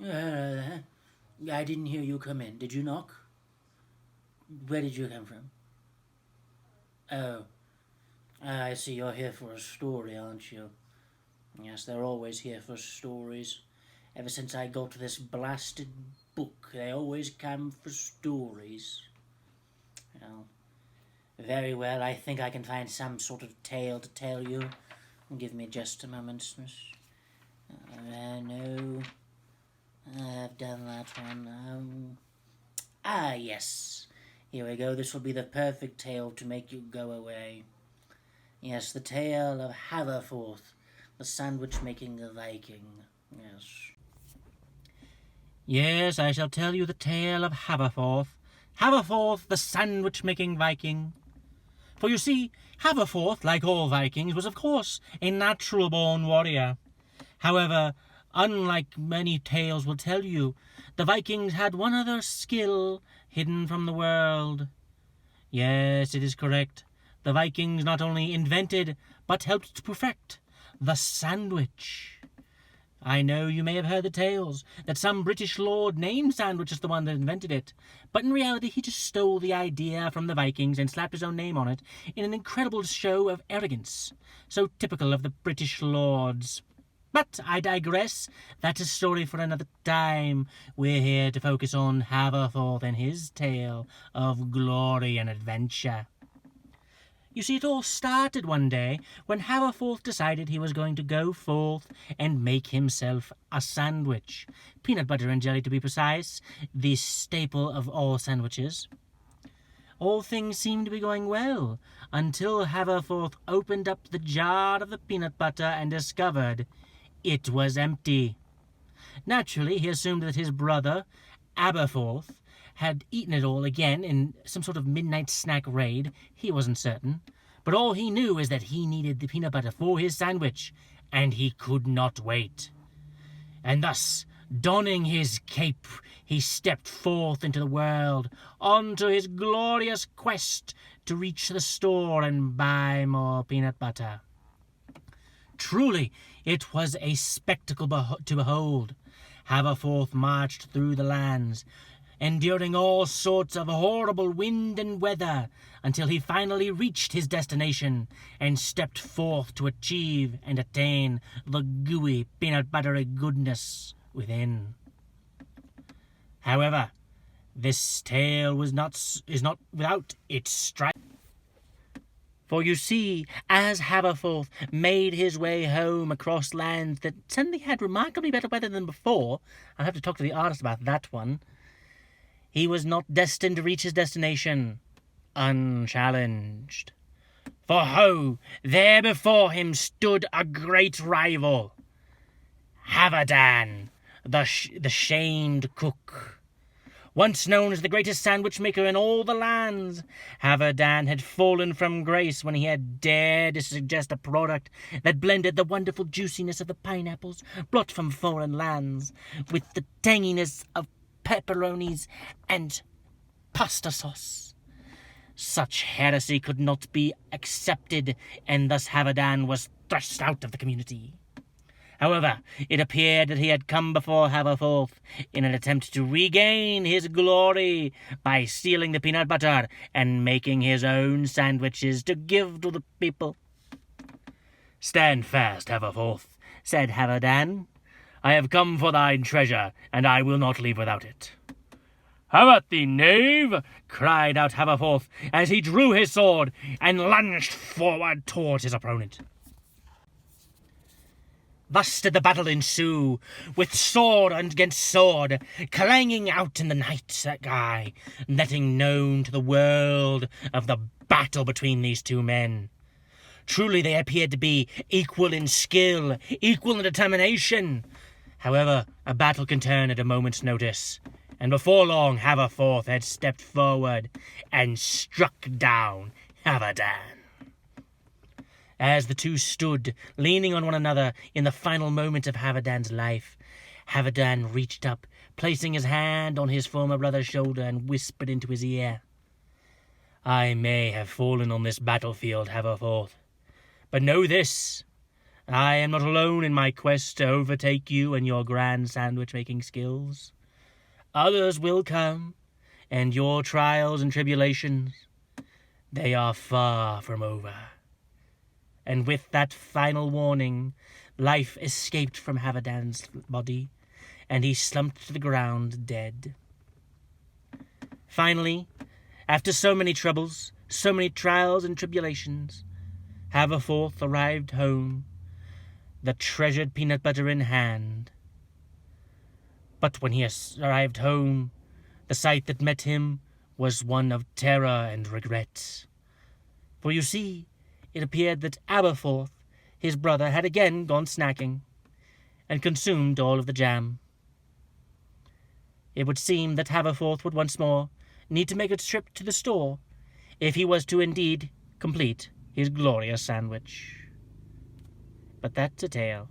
Uh, I didn't hear you come in. Did you knock? Where did you come from? Oh, I see you're here for a story, aren't you? Yes, they're always here for stories. Ever since I got this blasted book, they always come for stories. Well, very well, I think I can find some sort of tale to tell you. Give me just a moment, miss. No. I've done that one. Yes. Here we go. This will be the perfect tale to make you go away. Yes, the tale of Haverforth, the sandwich-making Viking. Yes. Yes, I shall tell you the tale of Haverforth. Haverforth, the sandwich-making Viking. For you see, Haverforth, like all Vikings, was of course a natural-born warrior. However, unlike many tales will tell you, the Vikings had one other skill hidden from the world. Yes, it is correct. The Vikings not only invented, but helped to perfect the sandwich. I know you may have heard the tales that some British lord named Sandwich as the one that invented it, but in reality he just stole the idea from the Vikings and slapped his own name on it in an incredible show of arrogance, so typical of the British lords. But I digress. That's a story for another time. We're here to focus on Haverforth and his tale of glory and adventure. You see, it all started one day when Haverforth decided he was going to go forth and make himself a sandwich. Peanut butter and jelly, to be precise, the staple of all sandwiches. All things seemed to be going well, until Haverforth opened up the jar of the peanut butter and discovered it was empty. Naturally, he assumed that his brother, Aberforth, had eaten it all again in some sort of midnight snack raid. He wasn't certain. But all he knew is that he needed the peanut butter for his sandwich, and he could not wait. And thus, donning his cape, he stepped forth into the world, onto his glorious quest to reach the store and buy more peanut butter. Truly, it was a spectacle to behold. Haverforth marched through the lands, enduring all sorts of horrible wind and weather, until he finally reached his destination and stepped forth to achieve and attain the gooey, peanut buttery goodness within. However, this tale is not without its strife. For you see, as Haverforth made his way home across lands that suddenly had remarkably better weather than before, I'll have to talk to the artist about that one, he was not destined to reach his destination unchallenged. For ho, there before him stood a great rival, Haverdan, the shamed cook. Once known as the greatest sandwich maker in all the lands, Haverdan had fallen from grace when he had dared to suggest a product that blended the wonderful juiciness of the pineapples brought from foreign lands with the tanginess of pepperonis and pasta sauce. Such heresy could not be accepted, and thus Haverdan was thrust out of the community. However, it appeared that he had come before Haverforth in an attempt to regain his glory by stealing the peanut butter and making his own sandwiches to give to the people. "Stand fast, Haverforth," said Haverdan. "I have come for thine treasure, and I will not leave without it." "Have at thee, knave!" cried out Haverforth as he drew his sword and lunged forward towards his opponent. Thus did the battle ensue, with sword against sword, clanging out in the night sky, letting known to the world of the battle between these two men. Truly they appeared to be equal in skill, equal in determination. However, a battle can turn at a moment's notice, and before long Haverforth had stepped forward and struck down Haverdan. As the two stood, leaning on one another in the final moment of Haverdan's life, Haverdan reached up, placing his hand on his former brother's shoulder, and whispered into his ear, "I may have fallen on this battlefield, Haverforth, but know this, I am not alone in my quest to overtake you and your grand sandwich-making skills. Others will come, and your trials and tribulations, they are far from over. And with that final warning, life escaped from Havadan's body, and he slumped to the ground dead. Finally, after so many troubles, so many trials and tribulations, Haverforth arrived home, the treasured peanut butter in hand. But when he arrived home, the sight that met him was one of terror and regret. For you see, it appeared that Haverforth, his brother, had again gone snacking, and consumed all of the jam. It would seem that Haverforth would once more need to make a trip to the store if he was to indeed complete his glorious sandwich. But that's a tale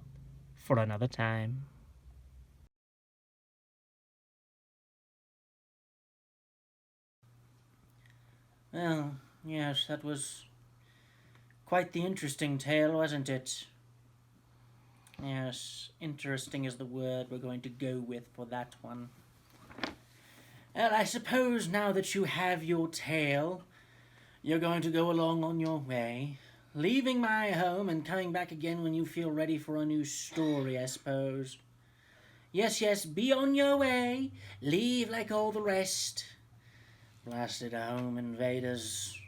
for another time. Well, yes, that was quite the interesting tale, wasn't it? Yes, interesting is the word we're going to go with for that one. Well, I suppose now that you have your tale, you're going to go along on your way, leaving my home and coming back again when you feel ready for a new story, I suppose. Yes, be on your way. Leave like all the rest. Blasted home invaders.